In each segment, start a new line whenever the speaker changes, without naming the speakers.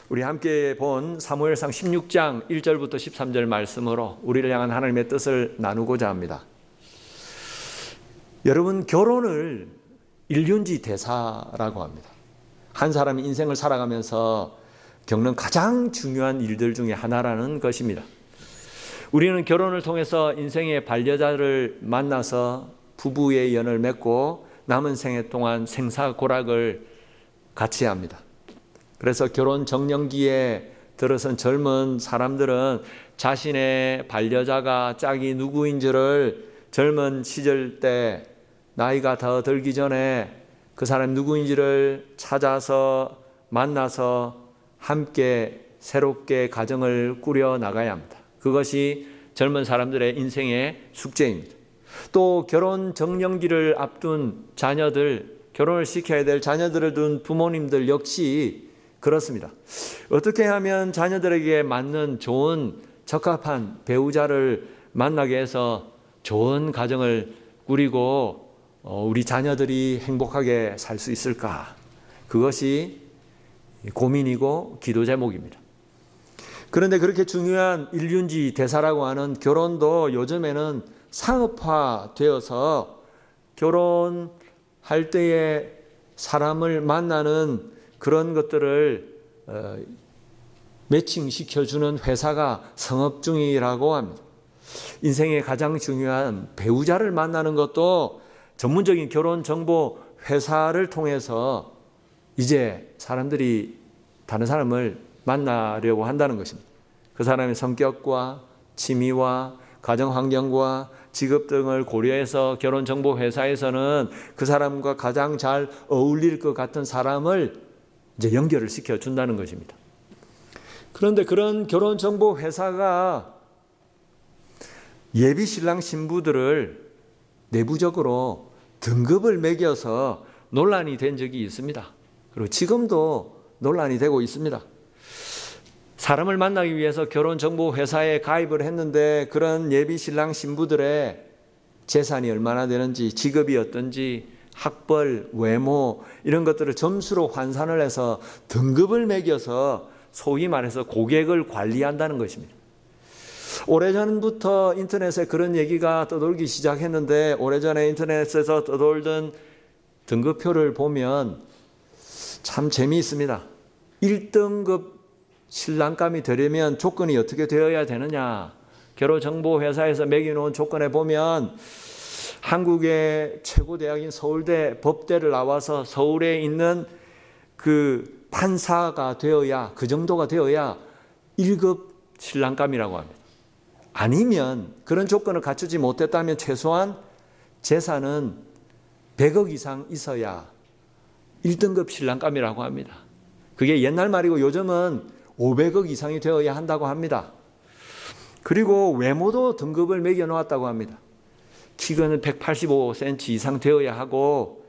우리 함께 본 사무엘상 16장 1절부터 13절 말씀으로 우리를 향한 하나님의 뜻을 나누고자 합니다. 여러분, 결혼을 일륜지 대사라고 합니다. 한 사람이 인생을 살아가면서 겪는 가장 중요한 일들 중에 하나라는 것입니다. 우리는 결혼을 통해서 인생의 반려자를 만나서 부부의 연을 맺고 남은 생애 동안 생사고락을 같이 합니다. 그래서 결혼 정년기에 들어선 젊은 사람들은 자신의 반려자가 짝이 누구인지를 젊은 시절 때 나이가 더 들기 전에 그 사람 누구인지를 찾아서 만나서 함께 새롭게 가정을 꾸려 나가야 합니다. 그것이 젊은 사람들의 인생의 숙제입니다. 또 결혼 정년기를 앞둔 자녀들, 결혼을 시켜야 될 자녀들을 둔 부모님들 역시 그렇습니다. 어떻게 하면 자녀들에게 맞는 좋은 적합한 배우자를 만나게 해서 좋은 가정을 꾸리고 우리 자녀들이 행복하게 살 수 있을까? 그것이 고민이고 기도 제목입니다. 그런데 그렇게 중요한 일륜지 대사라고 하는 결혼도 요즘에는 상업화되어서 결혼할 때에 사람을 만나는 그런 것들을 매칭시켜주는 회사가 성업 중이라고 합니다. 인생의 가장 중요한 배우자를 만나는 것도 전문적인 결혼 정보 회사를 통해서 이제 사람들이 다른 사람을 만나려고 한다는 것입니다. 그 사람의 성격과 취미와 가정 환경과 직업 등을 고려해서 결혼 정보 회사에서는 그 사람과 가장 잘 어울릴 것 같은 사람을 이제 연결을 시켜준다는 것입니다. 그런데 그런 결혼 정보 회사가 예비 신랑 신부들을 내부적으로 등급을 매겨서 논란이 된 적이 있습니다. 그리고 지금도 논란이 되고 있습니다. 사람을 만나기 위해서 결혼 정보 회사에 가입을 했는데 그런 예비 신랑 신부들의 재산이 얼마나 되는지, 직업이 어떤지, 학벌, 외모 이런 것들을 점수로 환산을 해서 등급을 매겨서 소위 말해서 고객을 관리한다는 것입니다. 오래전부터 인터넷에 그런 얘기가 떠돌기 시작했는데 오래전에 인터넷에서 떠돌던 등급표를 보면 참 재미있습니다. 1등급 신랑감이 되려면 조건이 어떻게 되어야 되느냐, 결혼정보회사에서 매겨놓은 조건에 보면 한국의 최고 대학인 서울대 법대를 나와서 서울에 있는 그 판사가 되어야, 그 정도가 되어야 1급 신랑감이라고 합니다. 아니면 그런 조건을 갖추지 못했다면 최소한 재산은 100억 이상 있어야 1등급 신랑감이라고 합니다. 그게 옛날 말이고 요즘은 500억 이상이 되어야 한다고 합니다. 그리고 외모도 등급을 매겨 놓았다고 합니다. 키는 185cm 이상 되어야 하고,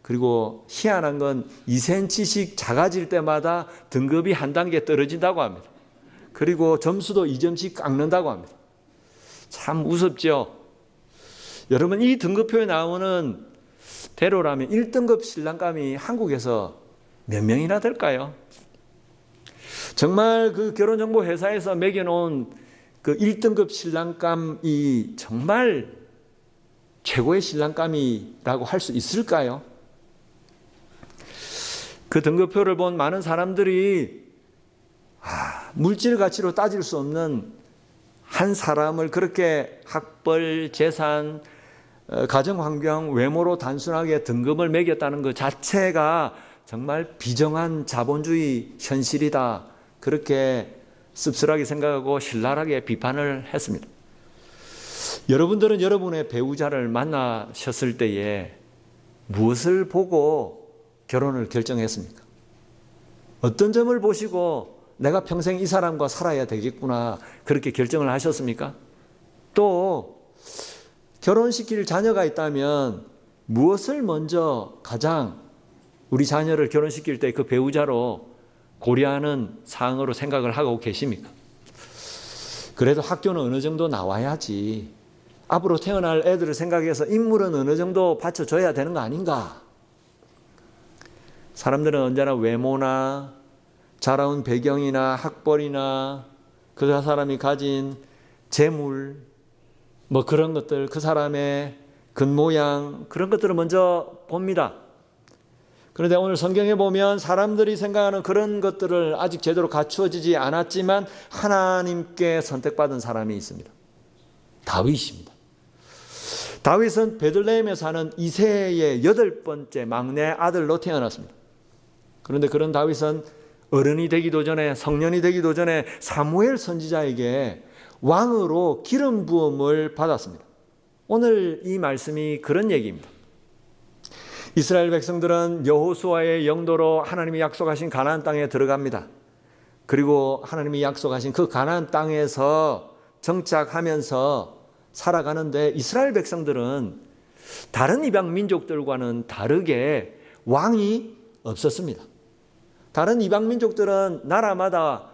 그리고 희한한 건 2cm씩 작아질 때마다 등급이 한 단계 떨어진다고 합니다. 그리고 점수도 2점씩 깎는다고 합니다. 참 우습죠? 여러분, 이 등급표에 나오는 대로라면 1등급 신랑감이 한국에서 몇 명이나 될까요? 정말 그 결혼정보회사에서 매겨놓은 그 1등급 신랑감이 정말 최고의 신랑감이라고 할 수 있을까요? 그 등급표를 본 많은 사람들이 물질 가치로 따질 수 없는 한 사람을 그렇게 학벌, 재산, 가정환경, 외모로 단순하게 등급을 매겼다는 것 자체가 정말 비정한 자본주의 현실이다, 그렇게 씁쓸하게 생각하고 신랄하게 비판을 했습니다. 여러분들은 여러분의 배우자를 만나셨을 때에 무엇을 보고 결혼을 결정했습니까? 어떤 점을 보시고 내가 평생 이 사람과 살아야 되겠구나, 그렇게 결정을 하셨습니까? 또 결혼시킬 자녀가 있다면 무엇을 먼저 가장 우리 자녀를 결혼시킬 때 그 배우자로 고려하는 사항으로 생각을 하고 계십니까? 그래도 학교는 어느 정도 나와야지, 앞으로 태어날 애들을 생각해서 인물은 어느 정도 받쳐줘야 되는 거 아닌가? 사람들은 언제나 외모나 자라온 배경이나 학벌이나 그 사람이 가진 재물, 뭐 그런 것들, 그 사람의 겉모양, 그런 것들을 먼저 봅니다. 그런데 오늘 성경에 보면 사람들이 생각하는 그런 것들을 아직 제대로 갖추어지지 않았지만 하나님께 선택받은 사람이 있습니다. 다윗입니다. 다윗은 베들레헴에 사는 이새의 8번째 막내 아들로 태어났습니다. 그런데 그런 다윗은 어른이 되기도 전에, 성년이 되기도 전에 사무엘 선지자에게 왕으로 기름 부음을 받았습니다. 오늘 이 말씀이 그런 얘기입니다. 이스라엘 백성들은 여호수아의 영도로 하나님이 약속하신 가나안 땅에 들어갑니다. 그리고 하나님이 약속하신 그 가나안 땅에서 정착하면서 살아가는데 이스라엘 백성들은 다른 이방 민족들과는 다르게 왕이 없었습니다. 다른 이방 민족들은 나라마다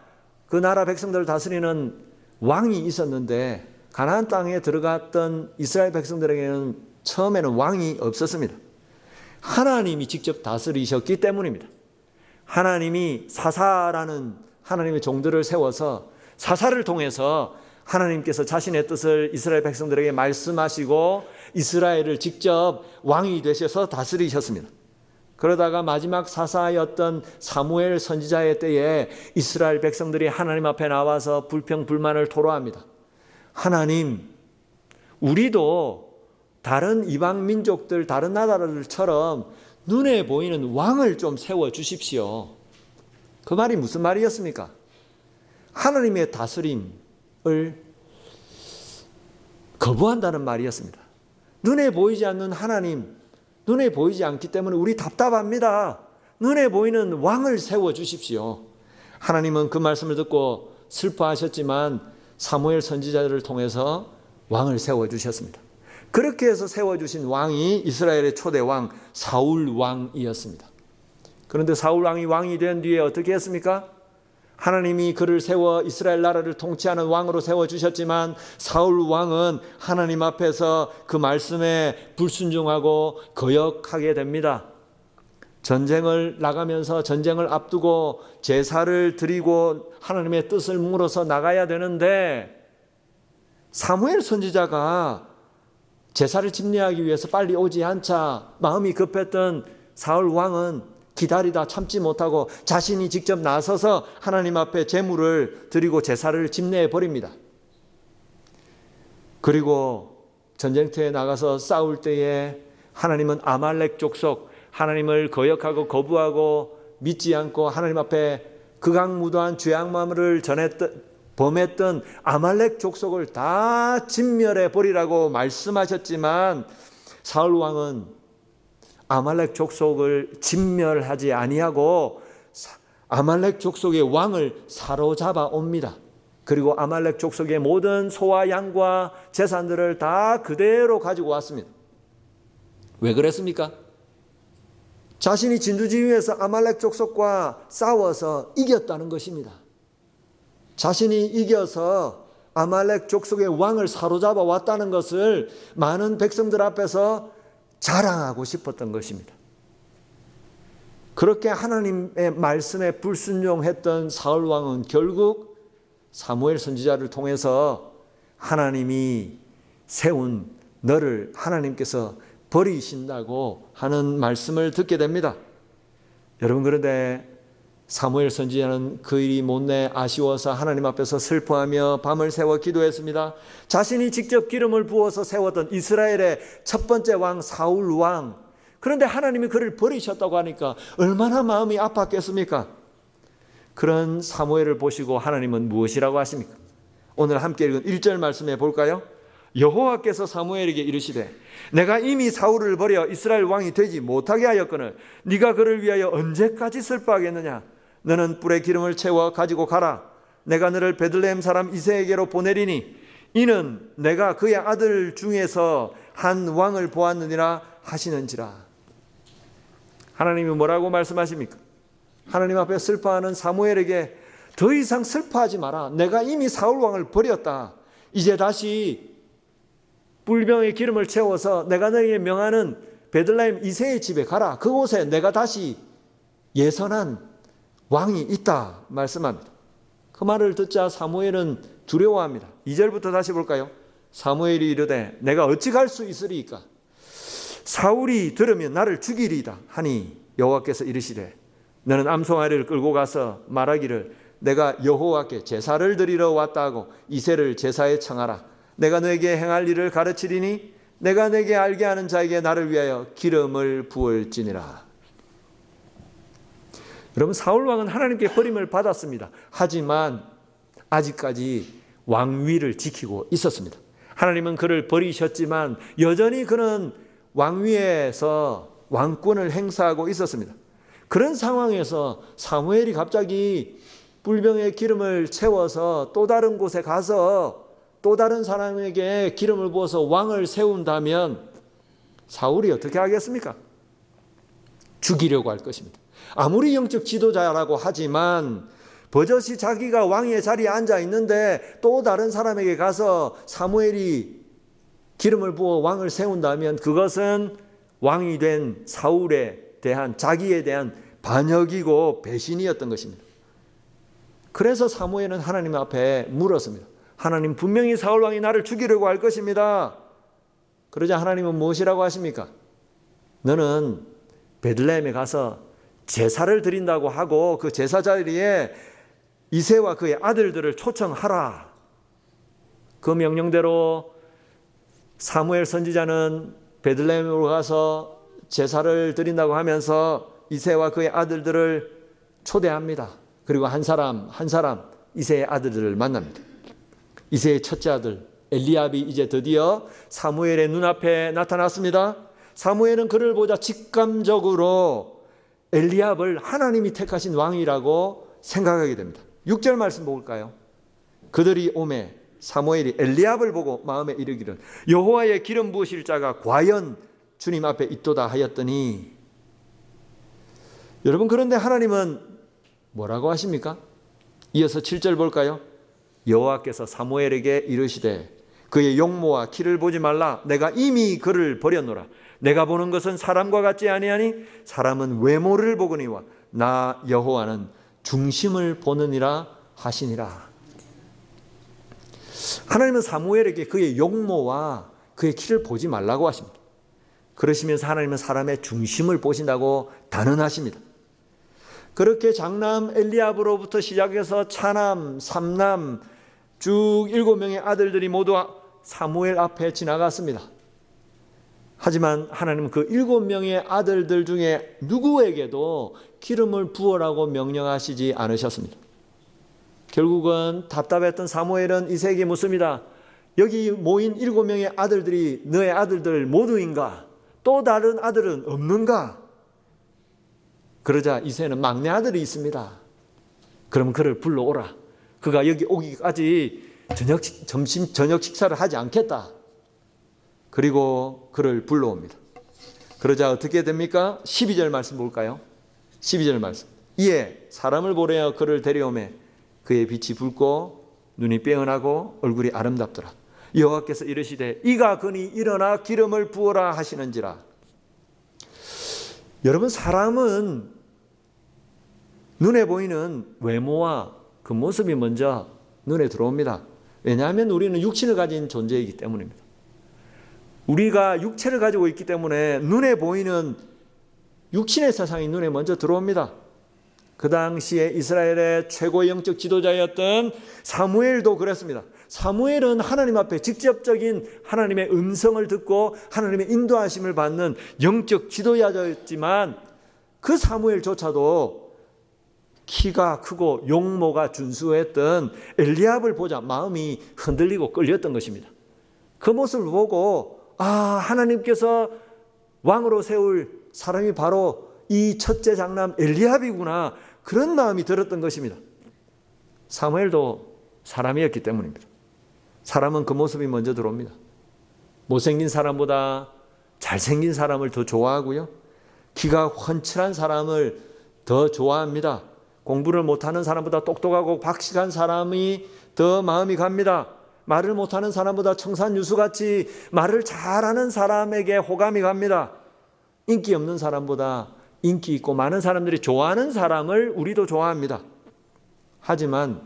그 나라 백성들을 다스리는 왕이 있었는데 가나안 땅에 들어갔던 이스라엘 백성들에게는 처음에는 왕이 없었습니다. 하나님이 직접 다스리셨기 때문입니다. 하나님이 사사라는 하나님의 종들을 세워서 사사를 통해서 하나님께서 자신의 뜻을 이스라엘 백성들에게 말씀하시고 이스라엘을 직접 왕이 되셔서 다스리셨습니다. 그러다가 마지막 사사였던 사무엘 선지자의 때에 이스라엘 백성들이 하나님 앞에 나와서 불평불만을 토로합니다. 하나님, 우리도 다른 이방 민족들, 다른 나라들처럼 눈에 보이는 왕을 좀 세워주십시오. 그 말이 무슨 말이었습니까? 하나님의 다스림을 거부한다는 말이었습니다. 눈에 보이지 않는 하나님, 눈에 보이지 않기 때문에 우리 답답합니다. 눈에 보이는 왕을 세워주십시오. 하나님은 그 말씀을 듣고 슬퍼하셨지만 사무엘 선지자를 통해서 왕을 세워주셨습니다. 그렇게 해서 세워주신 왕이 이스라엘의 초대 왕 사울 왕이었습니다. 그런데 사울 왕이 왕이 된 뒤에 어떻게 했습니까? 하나님이 그를 세워 이스라엘 나라를 통치하는 왕으로 세워주셨지만 사울 왕은 하나님 앞에서 그 말씀에 불순종하고 거역하게 됩니다. 전쟁을 나가면서 전쟁을 앞두고 제사를 드리고 하나님의 뜻을 물어서 나가야 되는데 사무엘 선지자가 제사를 집례하기 위해서 빨리 오지 않자 마음이 급했던 사울 왕은 기다리다 참지 못하고 자신이 직접 나서서 하나님 앞에 제물을 드리고 제사를 집례해 버립니다. 그리고 전쟁터에 나가서 싸울 때에 하나님은 아말렉 족속, 하나님을 거역하고 거부하고 믿지 않고 하나님 앞에 극악무도한 죄악마음을 범했던 아말렉 족속을 다 진멸해 버리라고 말씀하셨지만 사울 왕은 아말렉 족속을 진멸하지 아니하고 아말렉 족속의 왕을 사로잡아 옵니다. 그리고 아말렉 족속의 모든 소와 양과 재산들을 다 그대로 가지고 왔습니다. 왜 그랬습니까? 자신이 진두지휘에서 아말렉 족속과 싸워서 이겼다는 것입니다. 자신이 이겨서 아말렉 족속의 왕을 사로잡아 왔다는 것을 많은 백성들 앞에서 자랑하고 싶었던 것입니다. 그렇게 하나님의 말씀에 불순종했던 사울 왕은 결국 사무엘 선지자를 통해서 하나님이 세운 너를 하나님께서 버리신다고 하는 말씀을 듣게 됩니다. 여러분, 그런데 사무엘 선지자는 그 일이 못내 아쉬워서 하나님 앞에서 슬퍼하며 밤을 새워 기도했습니다. 자신이 직접 기름을 부어서 세웠던 이스라엘의 첫 번째 왕 사울 왕, 그런데 하나님이 그를 버리셨다고 하니까 얼마나 마음이 아팠겠습니까? 그런 사무엘을 보시고 하나님은 무엇이라고 하십니까? 오늘 함께 읽은 1절 말씀해 볼까요? 여호와께서 사무엘에게 이르시되 내가 이미 사울을 버려 이스라엘 왕이 되지 못하게 하였거늘 네가 그를 위하여 언제까지 슬퍼하겠느냐? 너는 뿔에 기름을 채워 가지고 가라. 내가 너를 베들레헴 사람 이새에게로 보내리니 이는 내가 그의 아들 중에서 한 왕을 보았느니라 하시는지라. 하나님이 뭐라고 말씀하십니까? 하나님 앞에 슬퍼하는 사무엘에게 더 이상 슬퍼하지 마라. 내가 이미 사울 왕을 버렸다. 이제 다시 뿔병에 기름을 채워서 내가 너에게 명하는 베들레헴 이새의 집에 가라. 그곳에 내가 다시 예선한 왕이 있다 말씀합니다. 그 말을 듣자 사무엘은 두려워합니다. 2절부터 다시 볼까요? 사무엘이 이르되 내가 어찌 갈 수 있으리이까? 사울이 들으면 나를 죽이리이다 하니 여호와께서 이르시되 너는 암송아리를 끌고 가서 말하기를 내가 여호와께 제사를 드리러 왔다 하고 이새를 제사에 청하라. 내가 너에게 행할 일을 가르치리니 내가 내게 알게 하는 자에게 나를 위하여 기름을 부을지니라. 여러분, 사울왕은 하나님께 버림을 받았습니다. 하지만 아직까지 왕위를 지키고 있었습니다. 하나님은 그를 버리셨지만 여전히 그는 왕위에서 왕권을 행사하고 있었습니다. 그런 상황에서 사무엘이 갑자기 뿔병에 기름을 채워서 또 다른 곳에 가서 또 다른 사람에게 기름을 부어서 왕을 세운다면 사울이 어떻게 하겠습니까? 죽이려고 할 것입니다. 아무리 영적 지도자라고 하지만 버젓이 자기가 왕의 자리에 앉아 있는데 또 다른 사람에게 가서 사무엘이 기름을 부어 왕을 세운다면 그것은 왕이 된 사울에 대한 자기에 대한 반역이고 배신이었던 것입니다. 그래서 사무엘은 하나님 앞에 물었습니다. 하나님, 분명히 사울 왕이 나를 죽이려고 할 것입니다. 그러자 하나님은 무엇이라고 하십니까? 너는 베들레헴에 가서 제사를 드린다고 하고 그 제사 자리에 이새와 그의 아들들을 초청하라. 그 명령대로 사무엘 선지자는 베들레헴으로 가서 제사를 드린다고 하면서 이새와 그의 아들들을 초대합니다. 그리고 한 사람 한 사람 이새의 아들들을 만납니다. 이새의 첫째 아들 엘리압이 이제 드디어 사무엘의 눈앞에 나타났습니다. 사무엘은 그를 보자 직감적으로 엘리압을 하나님이 택하신 왕이라고 생각하게 됩니다. 6절 말씀 볼까요? 그들이 오매 사무엘이 엘리압을 보고 마음에 이르기를 여호와의 기름 부으실 자가 과연 주님 앞에 있도다 하였더니, 여러분, 그런데 하나님은 뭐라고 하십니까? 이어서 7절 볼까요? 여호와께서 사무엘에게 이르시되 그의 용모와 키를 보지 말라. 내가 이미 그를 버렸노라. 내가 보는 것은 사람과 같지 아니하니 사람은 외모를 보거니와 나 여호와는 중심을 보느니라 하시니라. 하나님은 사무엘에게 그의 용모와 그의 키를 보지 말라고 하십니다. 그러시면서 하나님은 사람의 중심을 보신다고 단언하십니다. 그렇게 장남 엘리압으로부터 시작해서 차남, 삼남 쭉 7명의 아들들이 모두 사무엘 앞에 지나갔습니다. 하지만 하나님은 그 7명의 아들들 중에 누구에게도 기름을 부으라고 명령하시지 않으셨습니다. 결국은 답답했던 사무엘은 이새에게 묻습니다. 여기 모인 7명의 아들들이 너의 아들들 모두인가? 또 다른 아들은 없는가? 그러자 이새는 막내 아들이 있습니다. 그럼 그를 불러오라. 그가 여기 오기까지 저녁 식사를 하지 않겠다. 그리고 그를 불러옵니다. 그러자 어떻게 됩니까? 12절 말씀 볼까요? 12절 말씀. 이에 사람을 보내어 그를 데려오매 그의 빛이 붉고 눈이 빼어나고 얼굴이 아름답더라. 여호와께서 이르시되 이가 그니 일어나 기름을 부어라 하시는지라. 여러분, 사람은 눈에 보이는 외모와 그 모습이 먼저 눈에 들어옵니다. 왜냐하면 우리는 육신을 가진 존재이기 때문입니다. 우리가 육체를 가지고 있기 때문에 눈에 보이는 육신의 세상이 눈에 먼저 들어옵니다. 그 당시에 이스라엘의 최고 영적 지도자였던 사무엘도 그랬습니다. 사무엘은 하나님 앞에 직접적인 하나님의 음성을 듣고 하나님의 인도하심을 받는 영적 지도자였지만 그 사무엘조차도 키가 크고 용모가 준수했던 엘리압을 보자 마음이 흔들리고 끌렸던 것입니다. 그 모습을 보고 하나님께서 왕으로 세울 사람이 바로 이 첫째 장남 엘리압이구나, 그런 마음이 들었던 것입니다. 사무엘도 사람이었기 때문입니다. 사람은 그 모습이 먼저 들어옵니다. 못생긴 사람보다 잘생긴 사람을 더 좋아하고요, 키가 훤칠한 사람을 더 좋아합니다. 공부를 못하는 사람보다 똑똑하고 박식한 사람이 더 마음이 갑니다. 말을 못하는 사람보다 청산유수같이 말을 잘하는 사람에게 호감이 갑니다. 인기 없는 사람보다 인기 있고 많은 사람들이 좋아하는 사람을 우리도 좋아합니다. 하지만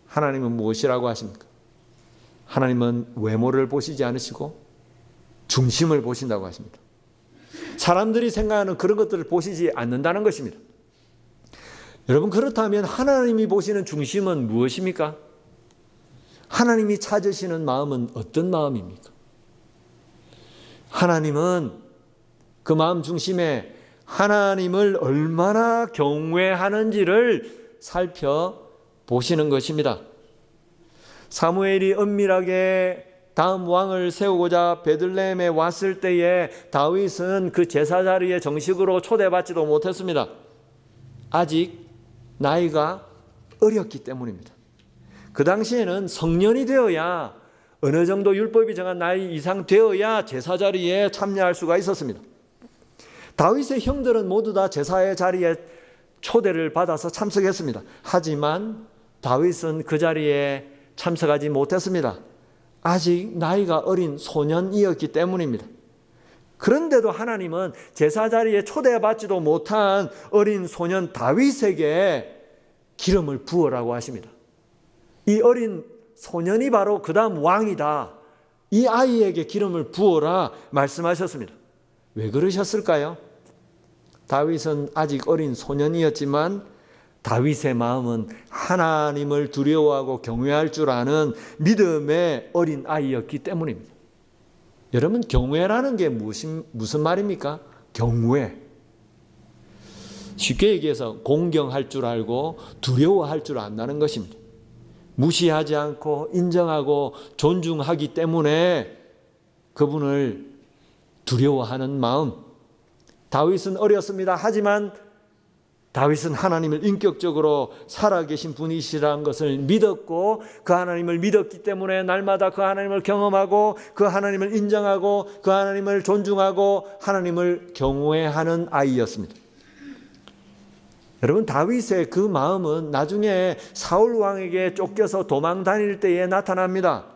하나님은 무엇이라고 하십니까? 하나님은 외모를 보시지 않으시고 중심을 보신다고 하십니다. 사람들이 생각하는 그런 것들을 보시지 않는다는 것입니다. 여러분, 그렇다면 하나님이 보시는 중심은 무엇입니까? 하나님이 찾으시는 마음은 어떤 마음입니까? 하나님은 그 마음 중심에 하나님을 얼마나 경외하는지를 살펴보시는 것입니다. 사무엘이 은밀하게 다음 왕을 세우고자 베들레헴에 왔을 때에 다윗은 그 제사 자리에 정식으로 초대받지도 못했습니다. 아직 나이가 어렸기 때문입니다. 그 당시에는 성년이 되어야, 어느 정도 율법이 정한 나이 이상 되어야 제사 자리에 참여할 수가 있었습니다. 다윗의 형들은 모두 다 제사의 자리에 초대를 받아서 참석했습니다. 하지만 다윗은 그 자리에 참석하지 못했습니다. 아직 나이가 어린 소년이었기 때문입니다. 그런데도 하나님은 제사 자리에 초대받지도 못한 어린 소년 다윗에게 기름을 부으라고 하십니다. 이 어린 소년이 바로 그 다음 왕이다. 이 아이에게 기름을 부어라 말씀하셨습니다. 왜 그러셨을까요? 다윗은 아직 어린 소년이었지만 다윗의 마음은 하나님을 두려워하고 경외할 줄 아는 믿음의 어린 아이였기 때문입니다. 여러분, 경외라는 게 무슨 말입니까? 경외. 쉽게 얘기해서 공경할 줄 알고 두려워할 줄 안다는 것입니다. 무시하지 않고 인정하고 존중하기 때문에 그분을 두려워하는 마음. 다윗은 어렸습니다. 하지만 다윗은 하나님을 인격적으로 살아계신 분이시라는 것을 믿었고, 그 하나님을 믿었기 때문에 날마다 그 하나님을 경험하고 그 하나님을 인정하고 그 하나님을 존중하고 하나님을 경외하는 아이였습니다. 여러분, 다윗의 그 마음은 나중에 사울 왕에게 쫓겨서 도망 다닐 때에 나타납니다.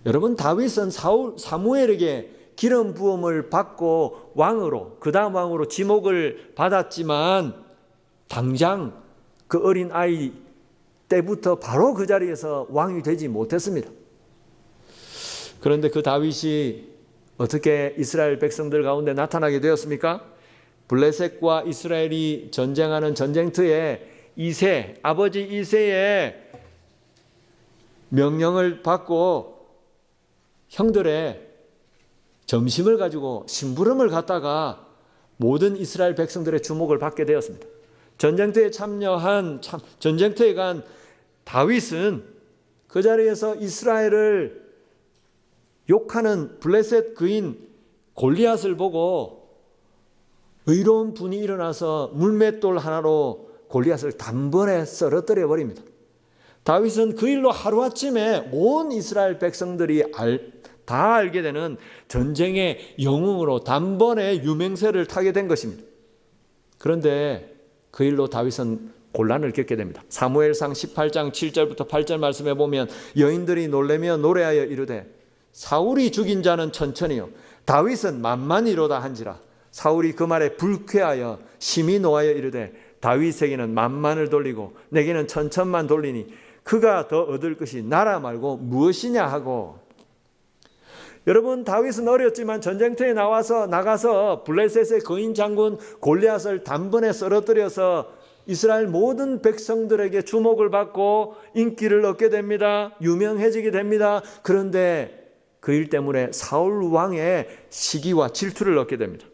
여러분, 다윗은 사무엘에게 기름 부음을 받고 왕으로, 그 다음 왕으로 지목을 받았지만 당장 그 어린 아이 때부터 바로 그 자리에서 왕이 되지 못했습니다. 그런데 그 다윗이 어떻게 이스라엘 백성들 가운데 나타나게 되었습니까? 블레셋과 이스라엘이 전쟁하는 전쟁터에 아버지 이새의 명령을 받고 형들의 점심을 가지고 심부름을 갖다가 모든 이스라엘 백성들의 주목을 받게 되었습니다. 전쟁터에 전쟁터에 간 다윗은 그 자리에서 이스라엘을 욕하는 블레셋 그인 골리앗을 보고 의로운 분이 일어나서 물맷돌 하나로 골리앗을 단번에 쓰러뜨려 버립니다. 다윗은 그 일로 하루아침에 온 이스라엘 백성들이 다 알게 되는 전쟁의 영웅으로 단번에 유명세를 타게 된 것입니다. 그런데 그 일로 다윗은 곤란을 겪게 됩니다. 사무엘상 18장 7절부터 8절 말씀에 보면 여인들이 놀래며 노래하여 이르되 사울이 죽인 자는 천천히요 다윗은 만만이로다 한지라. 사울이 그 말에 불쾌하여 심히 노하여 이르되 다윗에게는 만만을 돌리고 내게는 천천만 돌리니 그가 더 얻을 것이 나라 말고 무엇이냐 하고. 여러분, 다윗은 어렸지만 전쟁터에 나가서 블레셋의 거인 장군 골리앗을 단번에 쓰러뜨려서 이스라엘 모든 백성들에게 주목을 받고 인기를 얻게 됩니다. 유명해지게 됩니다. 그런데 그 일 때문에 사울 왕의 시기와 질투를 얻게 됩니다.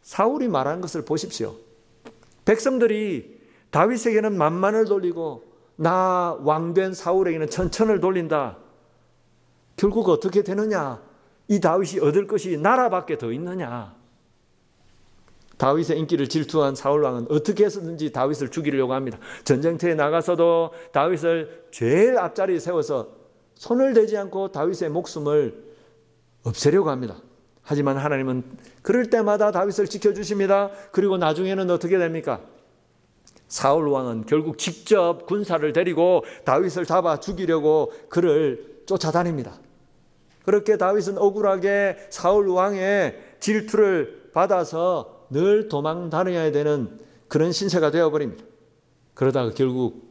사울이 말하는 것을 보십시오. 백성들이 다윗에게는 만만을 돌리고 나 왕된 사울에게는 천천을 돌린다. 결국 어떻게 되느냐? 이 다윗이 얻을 것이 나라밖에 더 있느냐? 다윗의 인기를 질투한 사울왕은 어떻게 해서든지 다윗을 죽이려고 합니다. 전쟁터에 나가서도 다윗을 제일 앞자리에 세워서 손을 대지 않고 다윗의 목숨을 없애려고 합니다. 하지만 하나님은 그럴 때마다 다윗을 지켜주십니다. 그리고 나중에는 어떻게 됩니까? 사울왕은 결국 직접 군사를 데리고 다윗을 잡아 죽이려고 그를 쫓아다닙니다. 그렇게 다윗은 억울하게 사울 왕의 질투를 받아서 늘 도망 다녀야 되는 그런 신세가 되어버립니다. 그러다가 결국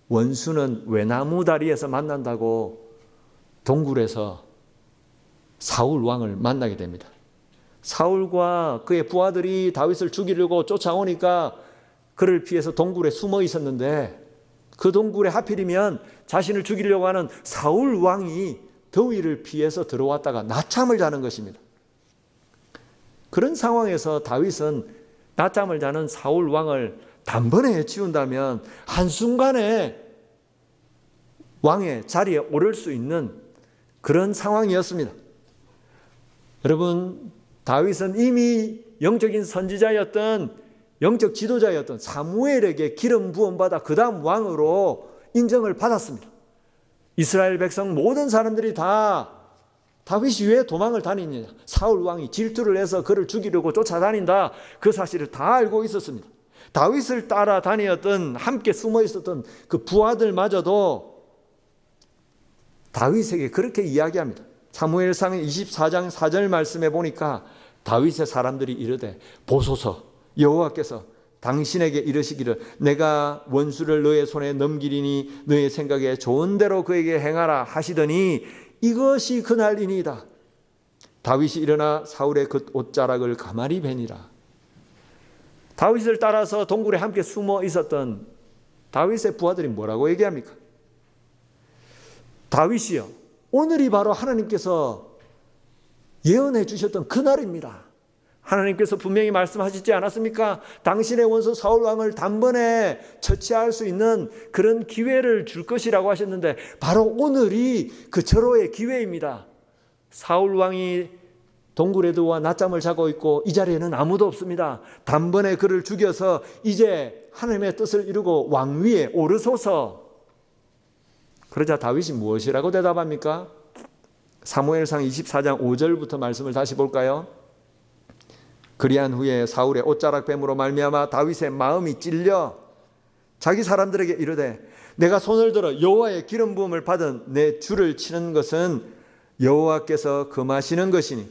원수는 외나무 다리에서 만난다고 동굴에서 사울 왕을 만나게 됩니다. 사울과 그의 부하들이 다윗을 죽이려고 쫓아오니까 그를 피해서 동굴에 숨어 있었는데, 그 동굴에 하필이면 자신을 죽이려고 하는 사울 왕이 더위를 피해서 들어왔다가 낮잠을 자는 것입니다. 그런 상황에서 다윗은 낮잠을 자는 사울 왕을 단번에 해치운다면 한순간에 왕의 자리에 오를 수 있는 그런 상황이었습니다. 여러분, 다윗은 이미 영적인 선지자였던, 영적 지도자였던 사무엘에게 기름 부음받아 그 다음 왕으로 인정을 받았습니다. 이스라엘 백성 모든 사람들이 다 다윗이 왜 도망을 다니느냐, 사울 왕이 질투를 해서 그를 죽이려고 쫓아다닌다, 그 사실을 다 알고 있었습니다. 다윗을 따라다녔던, 함께 숨어 있었던 그 부하들마저도 다윗에게 그렇게 이야기합니다. 사무엘상 24장 4절 말씀에 보니까 다윗의 사람들이 이르되 보소서, 여호와께서 당신에게 이르시기를 내가 원수를 너의 손에 넘기리니 너의 생각에 좋은 대로 그에게 행하라 하시더니 이것이 그날이니이다. 다윗이 일어나 사울의 그 옷자락을 가만히 베니라. 다윗을 따라서 동굴에 함께 숨어 있었던 다윗의 부하들이 뭐라고 얘기합니까? 다윗이요, 오늘이 바로 하나님께서 예언해 주셨던 그날입니다. 하나님께서 분명히 말씀하시지 않았습니까? 당신의 원수 사울 왕을 단번에 처치할 수 있는 그런 기회를 줄 것이라고 하셨는데 바로 오늘이 그 절호의 기회입니다. 사울 왕이 동굴에 들어와 낮잠을 자고 있고 이 자리에는 아무도 없습니다. 단번에 그를 죽여서 이제 하나님의 뜻을 이루고 왕위에 오르소서. 그러자 다윗이 무엇이라고 대답합니까? 사무엘상 24장 5절부터 말씀을 다시 볼까요? 그리한 후에 사울의 옷자락 뱀으로 말미암아 다윗의 마음이 찔려 자기 사람들에게 이르되 내가 손을 들어 여호와의 기름 부음을 받은 내 주를 치는 것은 여호와께서 금하시는 것이니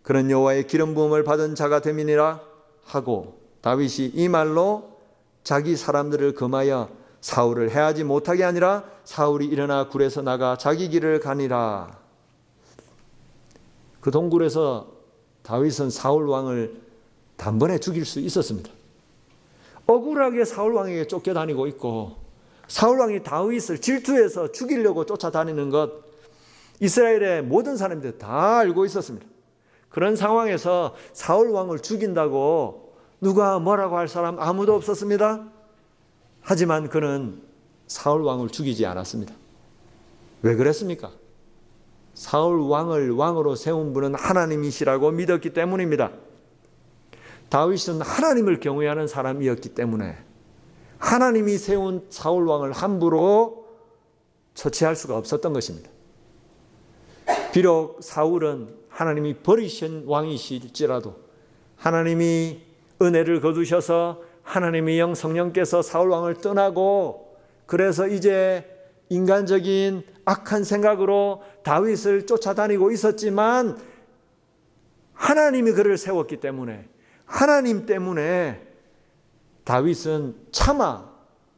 그런 여호와의 기름 부음을 받은 자가 됨이니라 하고 다윗이 이 말로 자기 사람들을 금하여 사울을 해하지 못하게 하니라. 사울이 일어나 굴에서 나가 자기 길을 가니라. 그 동굴에서 다윗은 사울 왕을 단번에 죽일 수 있었습니다. 억울하게 사울 왕에게 쫓겨다니고 있고 사울 왕이 다윗을 질투해서 죽이려고 쫓아다니는 것 이스라엘의 모든 사람들이 다 알고 있었습니다. 그런 상황에서 사울 왕을 죽인다고 누가 뭐라고 할 사람 아무도 없었습니다. 하지만 그는 사울 왕을 죽이지 않았습니다. 왜 그랬습니까? 사울 왕을 왕으로 세운 분은 하나님이시라고 믿었기 때문입니다. 다윗은 하나님을 경외하는 사람이었기 때문에 하나님이 세운 사울 왕을 함부로 처치할 수가 없었던 것입니다. 비록 사울은 하나님이 버리신 왕이실지라도 하나님이 은혜를 거두셔서 하나님의 영 성령께서 사울 왕을 떠나고 그래서 이제 인간적인 악한 생각으로 다윗을 쫓아다니고 있었지만 하나님이 그를 세웠기 때문에 하나님 때문에 다윗은 차마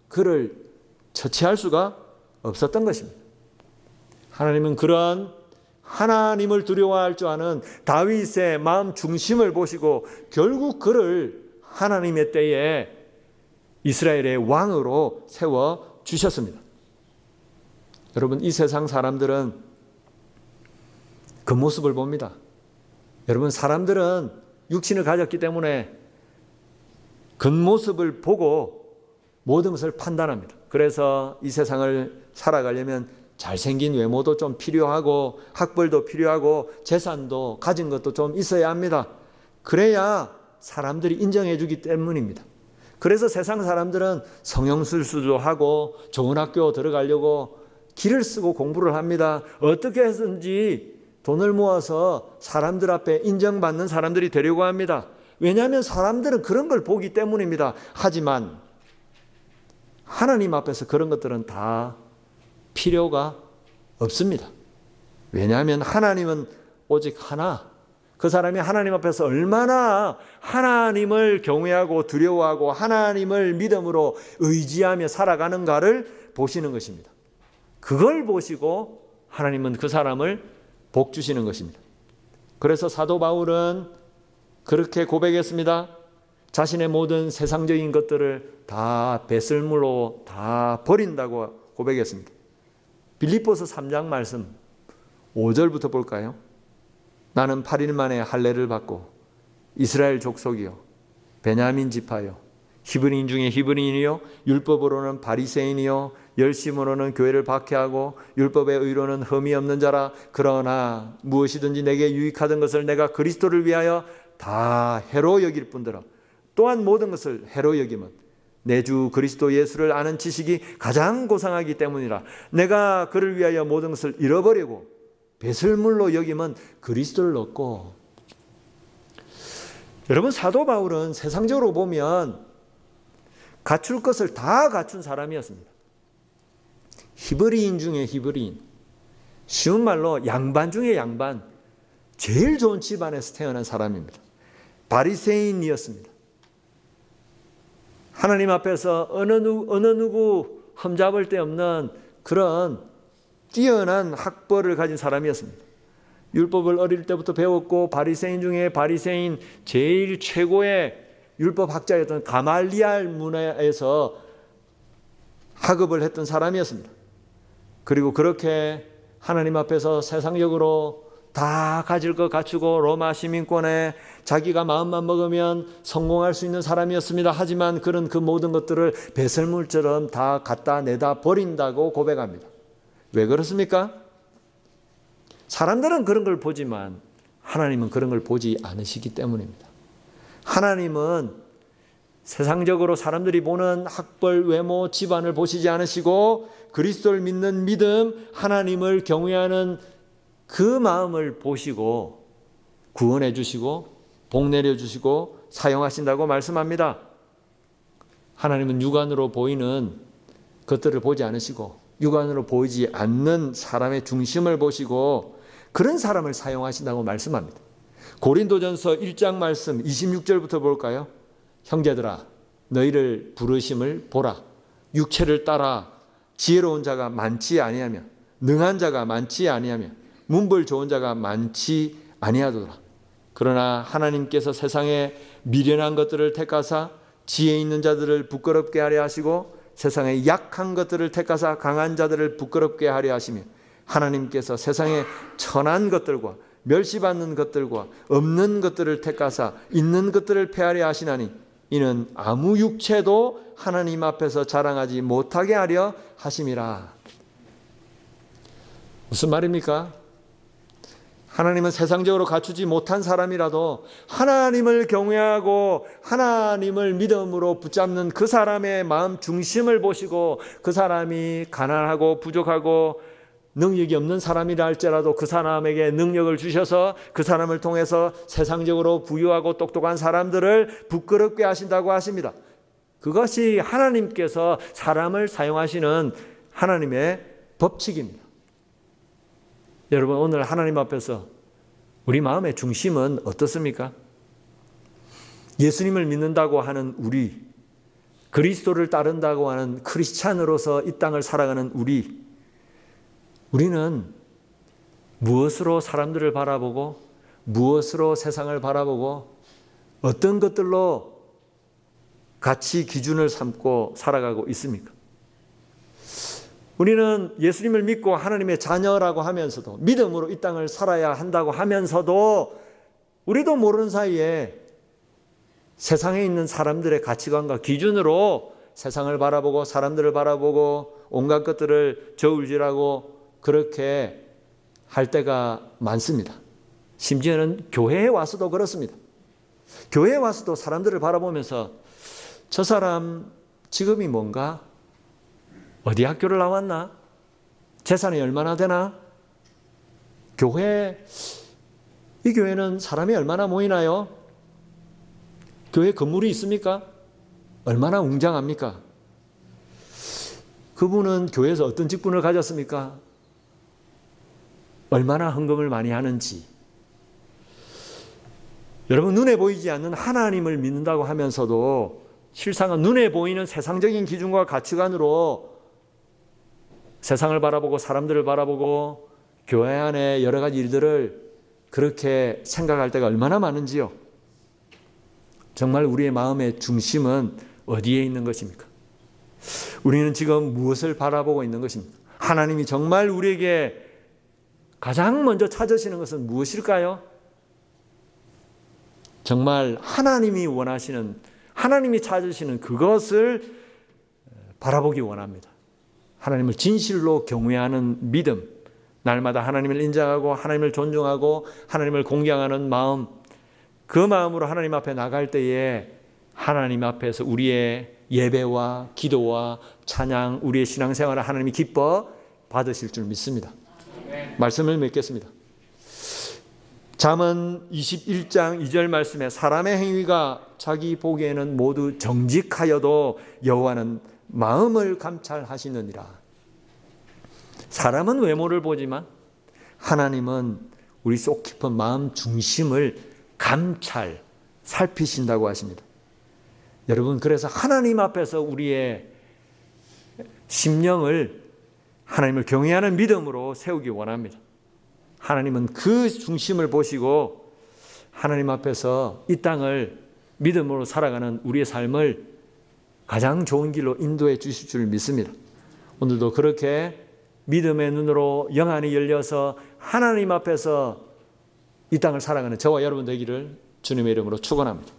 그를 처치할 수가 없었던 것입니다. 하나님은 그런 하나님을 두려워할 줄 아는 다윗의 마음 중심을 보시고 결국 그를 하나님의 때에 이스라엘의 왕으로 세워주셨습니다. 여러분, 이 세상 사람들은 그 모습을 봅니다. 여러분, 사람들은 육신을 가졌기 때문에 겉모습을 보고 모든 것을 판단합니다. 그래서 이 세상을 살아가려면 잘생긴 외모도 좀 필요하고 학벌도 필요하고 재산도 가진 것도 좀 있어야 합니다. 그래야 사람들이 인정해 주기 때문입니다. 그래서 세상 사람들은 성형술도 하고 좋은 학교 들어가려고 길을 쓰고 공부를 합니다. 어떻게 해서든지 돈을 모아서 사람들 앞에 인정받는 사람들이 되려고 합니다. 왜냐하면 사람들은 그런 걸 보기 때문입니다. 하지만 하나님 앞에서 그런 것들은 다 필요가 없습니다. 왜냐하면 하나님은 오직 하나, 그 사람이 하나님 앞에서 얼마나 하나님 하나님을 경외하고 두려워하고 하나님을 믿음으로 의지하며 살아가는가를 보시는 것입니다. 그걸 보시고 하나님은 그 사람을 복 주시는 것입니다. 그래서 사도 바울은 그렇게 고백했습니다. 자신의 모든 세상적인 것들을 다 배설물로 다 버린다고 고백했습니다. 빌립보서 3장 말씀 5절부터 볼까요? 나는 8일 만에 할례를 받고 이스라엘 족속이요 베냐민 지파요 히브리인 중에 히브리인이요 율법으로는 바리새인이요 열심으로는 교회를 박해하고 율법의 의로는 흠이 없는 자라. 그러나 무엇이든지 내게 유익하던 것을 내가 그리스도를 위하여 다 해로 여길 뿐더러 또한 모든 것을 해로 여김은 내 주 그리스도 예수를 아는 지식이 가장 고상하기 때문이라. 내가 그를 위하여 모든 것을 잃어버리고 배설물로 여김은 그리스도를 얻고. 여러분, 사도 바울은 세상적으로 보면 갖출 것을 다 갖춘 사람이었습니다. 히브리인 중에 히브리인, 쉬운 말로 양반 중에 양반, 제일 좋은 집안에서 태어난 사람입니다. 바리새인이었습니다. 하나님 앞에서 어느 누구 흠잡을 데 없는 그런 뛰어난 학벌을 가진 사람이었습니다. 율법을 어릴 때부터 배웠고 바리새인 중에 바리새인 제일 최고의 율법 학자였던 가말리알 문화에서 학업을 했던 사람이었습니다. 그리고 그렇게 하나님 앞에서 세상적으로 다 가질 것 갖추고 로마 시민권에 자기가 마음만 먹으면 성공할 수 있는 사람이었습니다. 하지만 그런 그 모든 것들을 배설물처럼 다 갖다 내다 버린다고 고백합니다. 왜 그렇습니까? 사람들은 그런 걸 보지만 하나님은 그런 걸 보지 않으시기 때문입니다. 하나님은 세상적으로 사람들이 보는 학벌, 외모, 집안을 보시지 않으시고 그리스도를 믿는 믿음, 하나님을 경외하는 그 마음을 보시고 구원해 주시고 복 내려 주시고 사용하신다고 말씀합니다. 하나님은 육안으로 보이는 것들을 보지 않으시고 육안으로 보이지 않는 사람의 중심을 보시고 그런 사람을 사용하신다고 말씀합니다. 고린도전서 1장 말씀 26절부터 볼까요? 형제들아, 너희를 부르심을 보라. 육체를 따라 지혜로운 자가 많지 아니하며 능한 자가 많지 아니하며 문벌 좋은 자가 많지 아니하도다. 그러나 하나님께서 세상에 미련한 것들을 택하사 지혜 있는 자들을 부끄럽게 하려 하시고 세상에 약한 것들을 택하사 강한 자들을 부끄럽게 하려 하시며 하나님께서 세상에 천한 것들과 멸시받는 것들과 없는 것들을 택하사 있는 것들을 폐하려 하시나니 이는 아무 육체도 하나님 앞에서 자랑하지 못하게 하려 하심이라. 무슨 말입니까? 하나님은 세상적으로 갖추지 못한 사람이라도 하나님을 경외하고 하나님을 믿음으로 붙잡는 그 사람의 마음 중심을 보시고 그 사람이 가난하고 부족하고 능력이 없는 사람이라 할지라도 그 사람에게 능력을 주셔서 그 사람을 통해서 세상적으로 부유하고 똑똑한 사람들을 부끄럽게 하신다고 하십니다. 그것이 하나님께서 사람을 사용하시는 하나님의 법칙입니다. 여러분, 오늘 하나님 앞에서 우리 마음의 중심은 어떻습니까? 예수님을 믿는다고 하는 우리, 그리스도를 따른다고 하는 크리스찬으로서 이 땅을 살아가는 우리는 무엇으로 사람들을 바라보고 무엇으로 세상을 바라보고 어떤 것들로 가치 기준을 삼고 살아가고 있습니까? 우리는 예수님을 믿고 하나님의 자녀라고 하면서도 믿음으로 이 땅을 살아야 한다고 하면서도 우리도 모르는 사이에 세상에 있는 사람들의 가치관과 기준으로 세상을 바라보고 사람들을 바라보고 온갖 것들을 저울질하고 그렇게 할 때가 많습니다. 심지어는 교회에 와서도 그렇습니다. 교회에 와서도 사람들을 바라보면서 저 사람 직업이 뭔가? 어디 학교를 나왔나? 재산이 얼마나 되나? 이 교회는 사람이 얼마나 모이나요? 교회 건물이 있습니까? 얼마나 웅장합니까? 그분은 교회에서 어떤 직분을 가졌습니까? 얼마나 헌금을 많이 하는지. 여러분, 눈에 보이지 않는 하나님을 믿는다고 하면서도 실상은 눈에 보이는 세상적인 기준과 가치관으로 세상을 바라보고 사람들을 바라보고 교회 안에 여러 가지 일들을 그렇게 생각할 때가 얼마나 많은지요. 정말 우리의 마음의 중심은 어디에 있는 것입니까? 우리는 지금 무엇을 바라보고 있는 것입니까? 하나님이 정말 우리에게 가장 먼저 찾으시는 것은 무엇일까요? 정말 하나님이 원하시는, 하나님이 찾으시는 그것을 바라보기 원합니다. 하나님을 진실로 경외하는 믿음, 날마다 하나님을 인정하고 하나님을 존중하고 하나님을 공경하는 마음, 그 마음으로 하나님 앞에 나갈 때에 하나님 앞에서 우리의 예배와 기도와 찬양, 우리의 신앙생활을 하나님이 기뻐 받으실 줄 믿습니다. 말씀을 맺겠습니다. 잠언 21장 2절 말씀에 사람의 행위가 자기 보기에는 모두 정직하여도 여호와는 마음을 감찰하시느니라. 사람은 외모를 보지만 하나님은 우리 속 깊은 마음 중심을 감찰, 살피신다고 하십니다. 여러분, 그래서 하나님 앞에서 우리의 심령을 하나님을 경외하는 믿음으로 세우기 원합니다. 하나님은 그 중심을 보시고 하나님 앞에서 이 땅을 믿음으로 살아가는 우리의 삶을 가장 좋은 길로 인도해 주실 줄 믿습니다. 오늘도 그렇게 믿음의 눈으로 영안이 열려서 하나님 앞에서 이 땅을 살아가는 저와 여러분 되기를 주님의 이름으로 축원합니다.